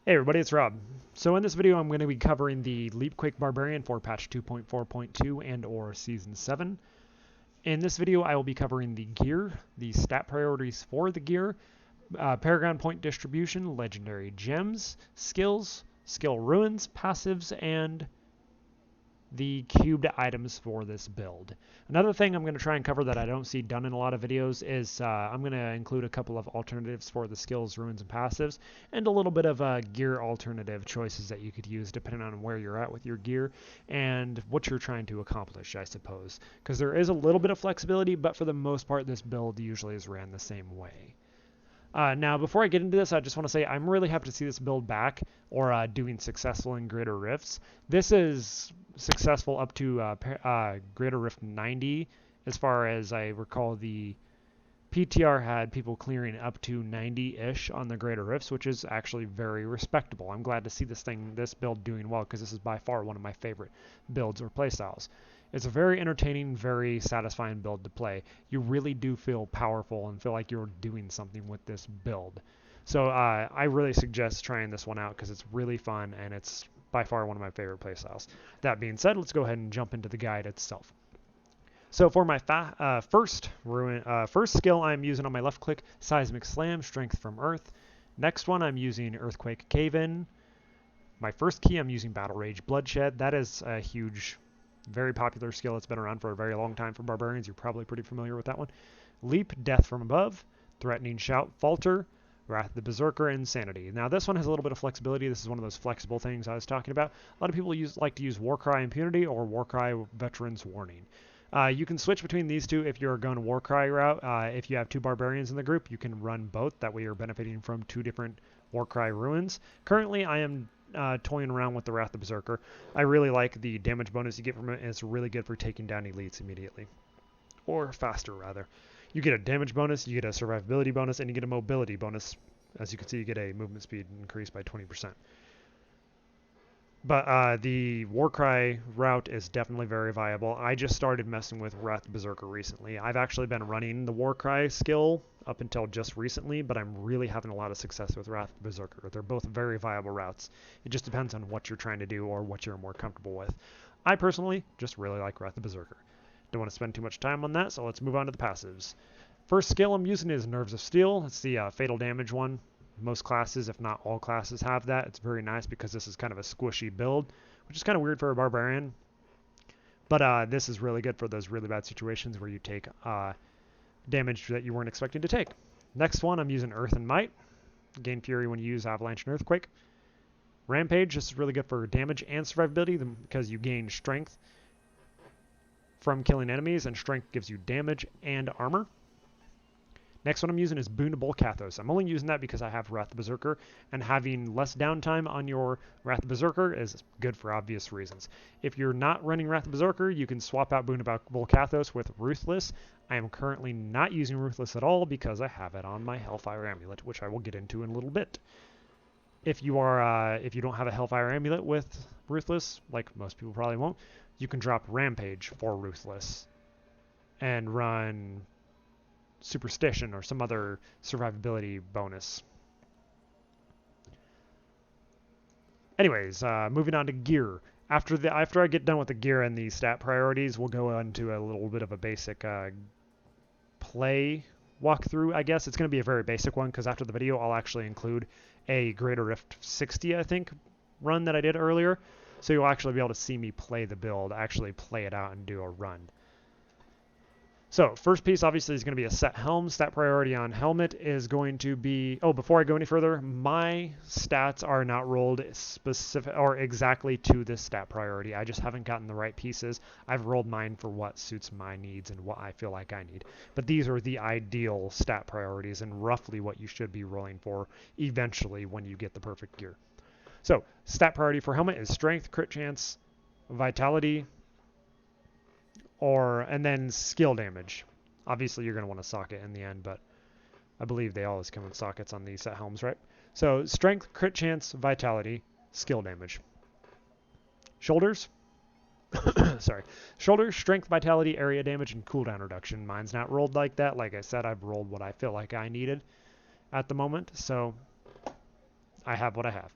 Hey everybody, it's Rob. So in this video I'm going to be covering the LeapQuake Barbarian for patch 2.4.2 and or Season 7. In this video I will be covering the gear, the stat priorities for the gear, Paragon point distribution, legendary gems, skills, skill ruins, passives, and the cubed items for this build. Another thing I'm going to try and cover that I don't see done in a lot of videos is I'm going to include a couple of alternatives for the skills, ruins, and passives, and a little bit of gear alternative choices that you could use depending on where you're at with your gear and what you're trying to accomplish, I suppose. Because there is a little bit of flexibility, but for the most part this build usually is ran the same way. Now, before I get into this, I just want to say I'm really happy to see this build back or doing successful in Greater Rifts. This is successful up to Greater Rift 90. As far as I recall, the PTR had people clearing up to 90-ish on the Greater Rifts, which is actually very respectable. I'm glad to see this build doing well because this is by far one of my favorite builds or playstyles. It's a very entertaining, very satisfying build to play. You really do feel powerful and feel like you're doing something with this build. So I really suggest trying this one out because it's really fun and it's by far one of my favorite playstyles. That being said, let's go ahead and jump into the guide itself. So for my first skill, I'm using on my left click, Seismic Slam, Strength from Earth. Next one, I'm using Earthquake Cave-In. My first key, I'm using Battle Rage Bloodshed. That is a huge, very popular skill. It's been around for a very long time for barbarians. You're probably pretty familiar with that one. Leap, Death from Above. Threatening Shout, Falter. Wrath the Berserker, Insanity. Now this one has a little bit of flexibility. This is one of those flexible things I was talking about. A lot of people like to use Warcry Impunity or Warcry Veteran's Warning. You can switch between these two if you're going Warcry route. If you have two barbarians in the group, you can run both. That way you're benefiting from two different Warcry ruins. Currently, I am toying around with the Wrath of Berserker. I really like the damage bonus you get from it, and it's really good for taking down elites immediately. Or faster, rather. You get a damage bonus, you get a survivability bonus, and you get a mobility bonus. As you can see, you get a movement speed increase by 20%. But the Warcry route is definitely very viable. I just started messing with Wrath Berserker recently. I've actually been running the Warcry skill up until just recently, but I'm really having a lot of success with Wrath Berserker. They're both very viable routes. It just depends on what you're trying to do or what you're more comfortable with. I personally just really like Wrath Berserker. Don't want to spend too much time on that, so let's move on to the passives. First skill I'm using is Nerves of Steel. It's the fatal damage one. Most classes, if not all classes, have that. It's very nice because this is kind of a squishy build, which is kind of weird for a barbarian. But this is really good for those really bad situations where you take damage that you weren't expecting to take. Next one, I'm using Earth and Might. Gain Fury when you use Avalanche and Earthquake. Rampage, this is really good for damage and survivability because you gain strength from killing enemies, and strength gives you damage and armor. Next one I'm using is Boonable Kathos. I'm only using that because I have Wrath Berserker, and having less downtime on your Wrath Berserker is good for obvious reasons. If you're not running Wrath Berserker, you can swap out Boonable Kathos with Ruthless. I am currently not using Ruthless at all because I have it on my Hellfire Amulet, which I will get into in a little bit. If you don't have a Hellfire Amulet with Ruthless, like most people probably won't, you can drop Rampage for Ruthless and run Superstition or some other survivability bonus. Anyways, moving on to gear. After I get done with the gear and the stat priorities, we'll go into a little bit of a basic play walkthrough, I guess. It's going to be a very basic one because after the video I'll actually include a Greater Rift 60, I think, run that I did earlier. So you'll actually be able to see me play the build, actually play it out and do a run. So first piece obviously is going to be a set helm. Stat priority on helmet is going to be, before I go any further, my stats are not rolled specific or exactly to this stat priority. I just haven't gotten the right pieces. I've rolled mine for what suits my needs and what I feel like I need. But these are the ideal stat priorities and roughly what you should be rolling for eventually when you get the perfect gear. So stat priority for helmet is strength, crit chance, vitality, and then skill damage. Obviously, you're going to want a socket in the end, but I believe they always come with sockets on these set helms, right? So strength, crit chance, vitality, skill damage. Shoulders. Sorry. Shoulders, strength, vitality, area damage, and cooldown reduction. Mine's not rolled like that. Like I said, I've rolled what I feel like I needed at the moment, so I have what I have.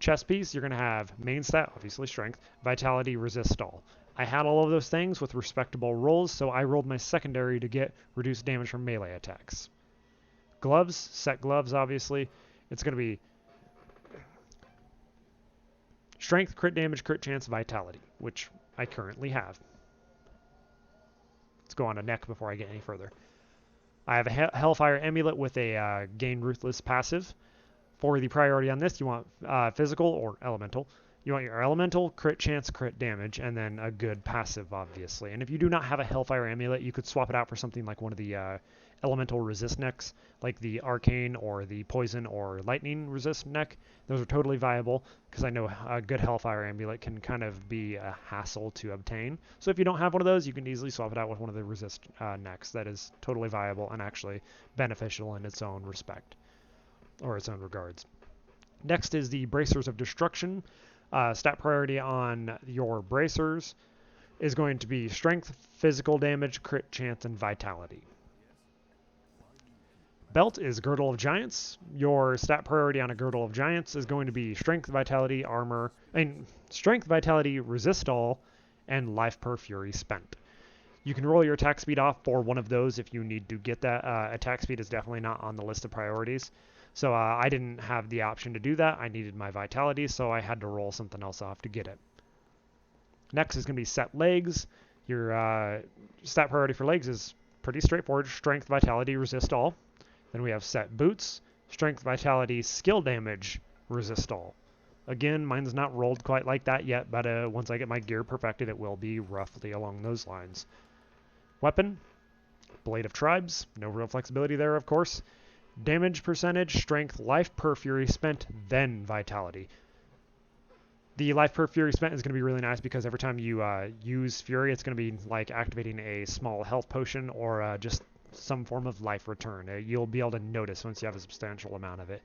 chest piece, you're going to have main stat, obviously strength, vitality, resist all. I had all of those things with respectable rolls, so I rolled my secondary to get reduced damage from melee attacks. Gloves, set gloves, obviously. It's going to be strength, crit damage, crit chance, vitality, which I currently have. Let's go on to neck before I get any further. I have a Hellfire Amulet with a Gain Ruthless passive. For the priority on this, you want physical or elemental. You want your elemental, crit chance, crit damage, and then a good passive, obviously. And if you do not have a Hellfire Amulet, you could swap it out for something like one of the elemental resist necks, like the Arcane or the Poison or Lightning resist neck. Those are totally viable, because I know a good Hellfire Amulet can kind of be a hassle to obtain. So if you don't have one of those, you can easily swap it out with one of the resist necks. That is totally viable and actually beneficial in its own respect, or its own regards. Next is the Bracers of Destruction. Stat priority on your bracers is going to be strength, physical damage, crit chance, and vitality. Belt is Girdle of Giants. Your stat priority on a Girdle of Giants is going to be strength, vitality, armor, strength, vitality, resist all, and life per fury spent. You can roll your attack speed off for one of those if you need to get that. Attack speed is definitely not on the list of priorities. So I didn't have the option to do that. I needed my vitality, so I had to roll something else off to get it. Next is going to be set legs. Your stat priority for legs is pretty straightforward. Strength, vitality, resist all. Then we have set boots. Strength, vitality, skill damage, resist all. Again, mine's not rolled quite like that yet, but once I get my gear perfected, it will be roughly along those lines. Weapon, Blade of Tribes. No real flexibility there, of course. Damage percentage, strength, life per fury spent, then vitality. The life per fury spent is going to be really nice because every time you use fury, it's going to be like activating a small health potion or just some form of life return. You'll be able to notice once you have a substantial amount of it.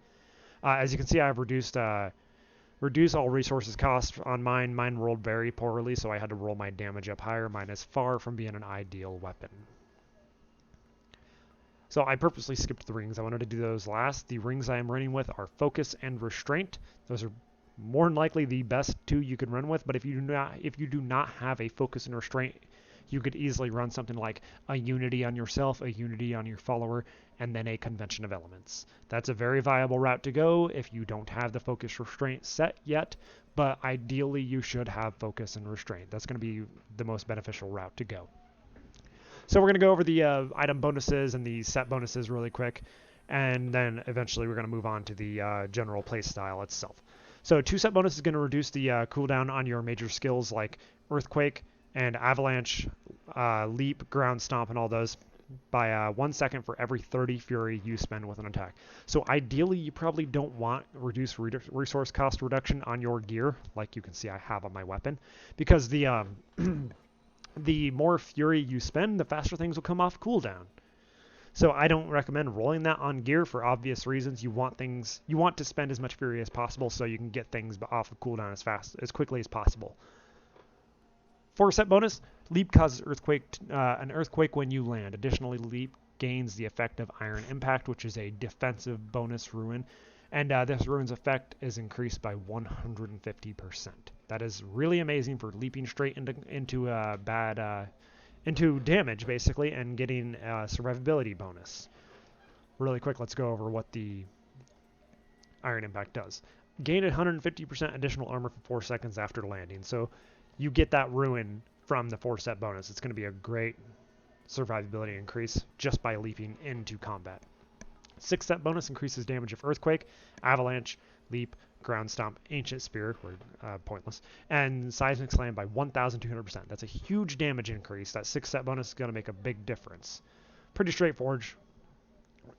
As you can see, I've reduced all resources cost on mine. Mine rolled very poorly, so I had to roll my damage up higher. Mine is far from being an ideal weapon. So I purposely skipped the rings. I wanted to do those last. The rings I am running with are Focus and Restraint. Those are more than likely the best two you can run with, but if you do not have a Focus and Restraint, you could easily run something like a Unity on yourself, a Unity on your follower, and then a Convention of Elements. That's a very viable route to go if you don't have the Focus Restraint set yet, but ideally you should have Focus and Restraint. That's going to be the most beneficial route to go. So we're going to go over the item bonuses and the set bonuses really quick, and then eventually we're going to move on to the general playstyle itself. So 2 set bonus is going to reduce the cooldown on your major skills like Earthquake and Avalanche, Leap, Ground Stomp, and all those by 1 second for every 30 Fury you spend with an attack. So ideally you probably don't want reduced resource cost reduction on your gear, like you can see I have on my weapon, because the the more fury you spend, the faster things will come off cooldown. So I don't recommend rolling that on gear for obvious reasons. You want to spend as much fury as possible so you can get things off of cooldown as quickly as possible. 4 set bonus, Leap causes an earthquake when you land. Additionally, Leap gains the effect of Iron Impact, which is a defensive bonus ruin. And this ruin's effect is increased by 150%. That is really amazing for leaping straight into damage, basically, and getting a survivability bonus. Really quick, let's go over what the Iron Impact does. Gain 150% additional armor for 4 seconds after landing. So you get that ruin from the 4 set bonus. It's going to be a great survivability increase just by leaping into combat. 6 set bonus increases damage of Earthquake, Avalanche, Leap, Ground Stomp, Ancient Spear, or pointless, and Seismic Slam by 1,200%. That's a huge damage increase. That 6 set bonus is going to make a big difference. Pretty straightforward.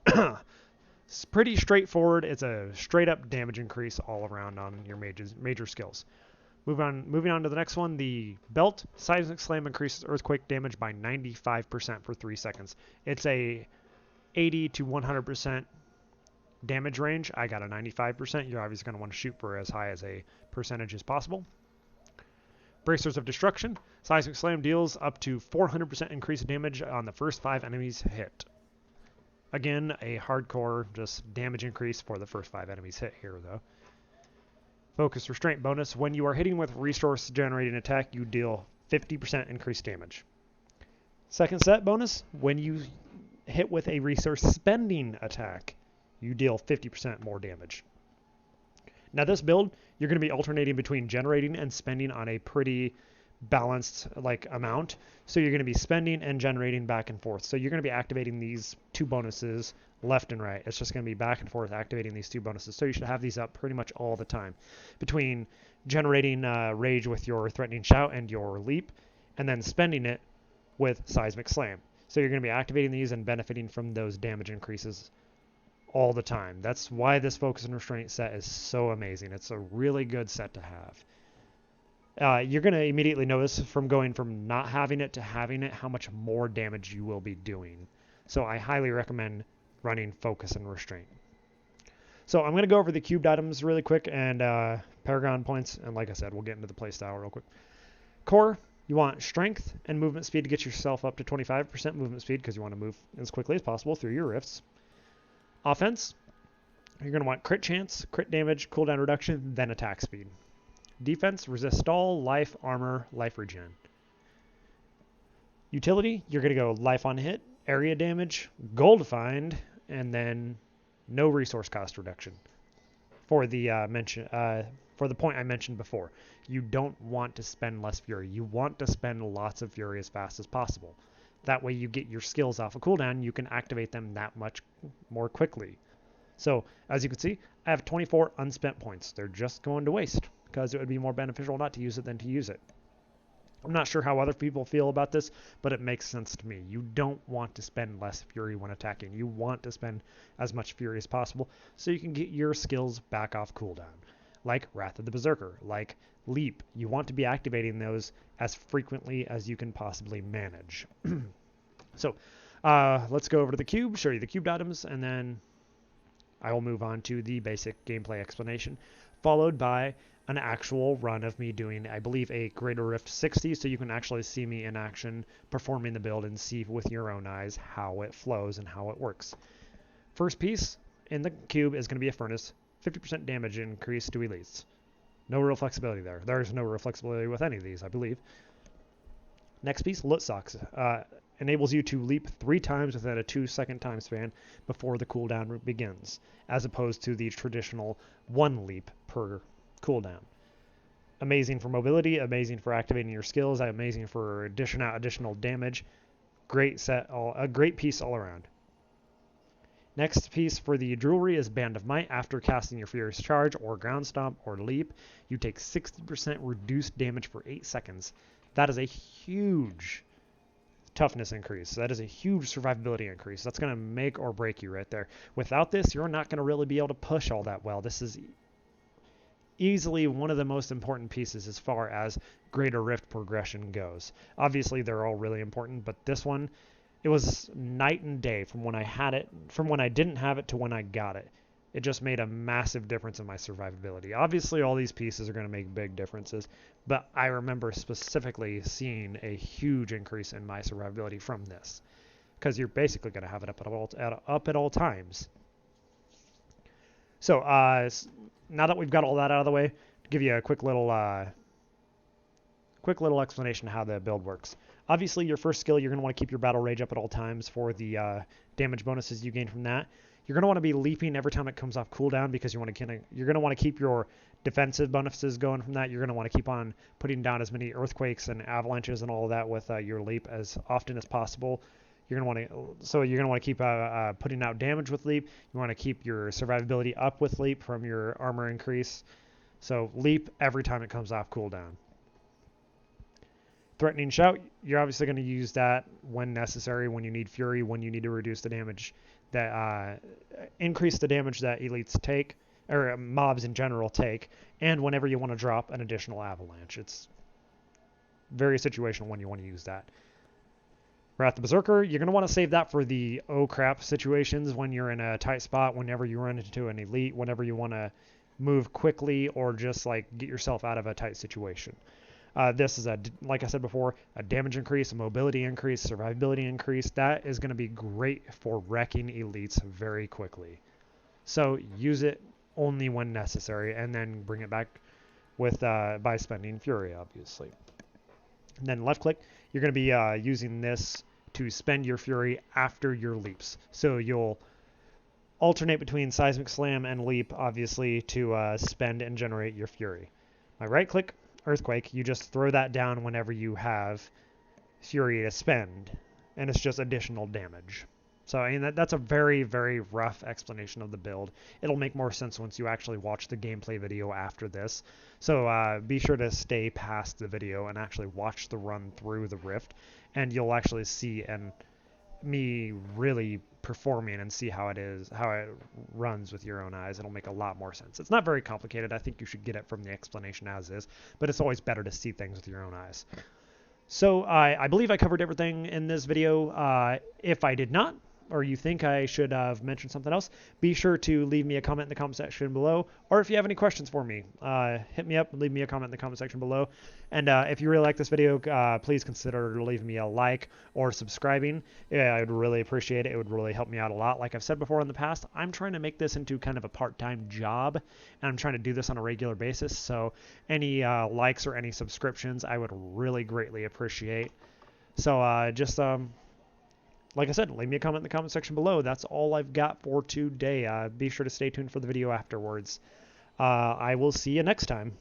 It's pretty straightforward. It's a straight up damage increase all around on your major skills. Moving on to the next one, the Belt. Seismic Slam increases Earthquake damage by 95% for 3 seconds. It's a 80 to 100% damage range. I got a 95%. You're obviously going to want to shoot for as high as a percentage as possible. Bracers of Destruction. Seismic Slam deals up to 400% increased damage on the first 5 enemies hit. Again, a hardcore just damage increase for the first 5 enemies hit here, though. Focus restraint bonus. When you are hitting with resource generating attack, you deal 50% increased damage. Second set bonus. When you hit with a resource spending attack, you deal 50% more damage. Now this build, you're going to be alternating between generating and spending on a pretty balanced amount. So you're going to be spending and generating back and forth. So you're going to be activating these two bonuses left and right. It's just going to be back and forth activating these two bonuses. So you should have these up pretty much all the time. Between generating rage with your threatening shout and your leap, and then spending it with seismic slam. So you're going to be activating these and benefiting from those damage increases all the time. That's why this focus and restraint set is so amazing. It's a really good set to have. You're going to immediately notice from going from not having it to having it how much more damage you will be doing. So I highly recommend running focus and restraint. So I'm going to go over the cubed items really quick and Paragon points, and like I said, we'll get into the playstyle real quick. Core, you want strength and movement speed to get yourself up to 25% movement speed because you want to move as quickly as possible through your rifts. Offense, you're going to want crit chance, crit damage, cooldown reduction, then attack speed. Defense, resist stall, life, armor, life regen. Utility, you're going to go life on hit, area damage, gold find, and then no resource cost reduction. For the for the point I mentioned before, you don't want to spend less fury. You want to spend lots of fury as fast as possible. That way you get your skills off of cooldown, you can activate them that much more quickly. So, as you can see, I have 24 unspent points. They're just going to waste because it would be more beneficial not to use it than to use it. I'm not sure how other people feel about this, but it makes sense to me. You don't want to spend less fury when attacking. You want to spend as much fury as possible so you can get your skills back off cooldown. Like Wrath of the Berserker, like Leap. You want to be activating those as frequently as you can possibly manage. So, let's go over to the cube, show you the cubed items, and then I will move on to the basic gameplay explanation, followed by an actual run of me doing, I believe, a Greater Rift 60, so you can actually see me in action performing the build and see with your own eyes how it flows and how it works. First piece in the cube is going to be a furnace, 50% damage increase to elites. No real flexibility there. There's no real flexibility with any of these, I believe. Next piece, Lit Socks. Enables you to leap 3 times within a 2-second time span before the cooldown begins, as opposed to the traditional 1 leap per cooldown. Amazing for mobility, amazing for activating your skills, amazing for additional damage. Great set, a great piece all around. Next piece for the jewelry is Band of Might. After casting your Furious Charge or Ground Stomp or Leap, you take 60% reduced damage for 8 seconds. That is a huge toughness increase. That is a huge survivability increase. That's going to make or break you right there. Without this, you're not going to really be able to push all that well. This is easily one of the most important pieces as far as Greater Rift progression goes. Obviously, they're all really important, but this one, it was night and day from when I had it, from when I didn't have it to when I got it. It just made a massive difference in my survivability. Obviously, all these pieces are going to make big differences, but I remember specifically seeing a huge increase in my survivability from this, because you're basically going to have it up at all times. So now that we've got all that out of the way, to give you a quick little explanation of how the build works. Obviously, your first skill, you're going to want to keep your battle rage up at all times for the damage bonuses you gain from that. You're going to want to be leaping every time it comes off cooldown because you're going to want to keep your defensive bonuses going from that. You're going to want to keep on putting down as many earthquakes and avalanches and all of that with your leap as often as possible. You're going to want to keep putting out damage with leap. You want to keep your survivability up with leap from your armor increase. So leap every time it comes off cooldown. Threatening shout, you're obviously going to use that when necessary, when you need fury, when you need to reduce the damage that increase the damage that elites take, or mobs in general take, and whenever you want to drop an additional avalanche. It's very situational when you want to use that. Wrath the Berserker, you're going to want to save that for the oh crap situations when you're in a tight spot, whenever you run into an elite, whenever you want to move quickly or just like get yourself out of a tight situation. This is, like I said before, a damage increase, a mobility increase, survivability increase. That is going to be great for wrecking elites very quickly. So use it only when necessary, and then bring it back with by spending Fury, obviously. And then left click, you're going to be using this to spend your Fury after your leaps. So you'll alternate between Seismic Slam and Leap, obviously, to spend and generate your Fury. My right click, Earthquake, you just throw that down whenever you have Fury to spend, and it's just additional damage. So I mean that's a very, very rough explanation of the build. It'll make more sense once you actually watch the gameplay video after this. So be sure to stay past the video and actually watch the run through the Rift, and you'll actually see me really performing and see how it runs with your own eyes. It'll make a lot more sense. It's not very complicated. I think you should get it from the explanation as is, but it's always better to see things with your own eyes. So I believe I covered everything in this video. If I did not, or you think I should have mentioned something else, be sure to leave me a comment in the comment section below. Or if you have any questions for me, hit me up and leave me a comment in the comment section below. And if you really like this video, please consider leaving me a like or subscribing. Yeah, I would really appreciate it. It would really help me out a lot. Like I've said before in the past, I'm trying to make this into kind of a part-time job, and I'm trying to do this on a regular basis. So any likes or any subscriptions, I would really greatly appreciate. So just like I said, leave me a comment in the comment section below. That's all I've got for today. Be sure to stay tuned for the video afterwards. I will see you next time.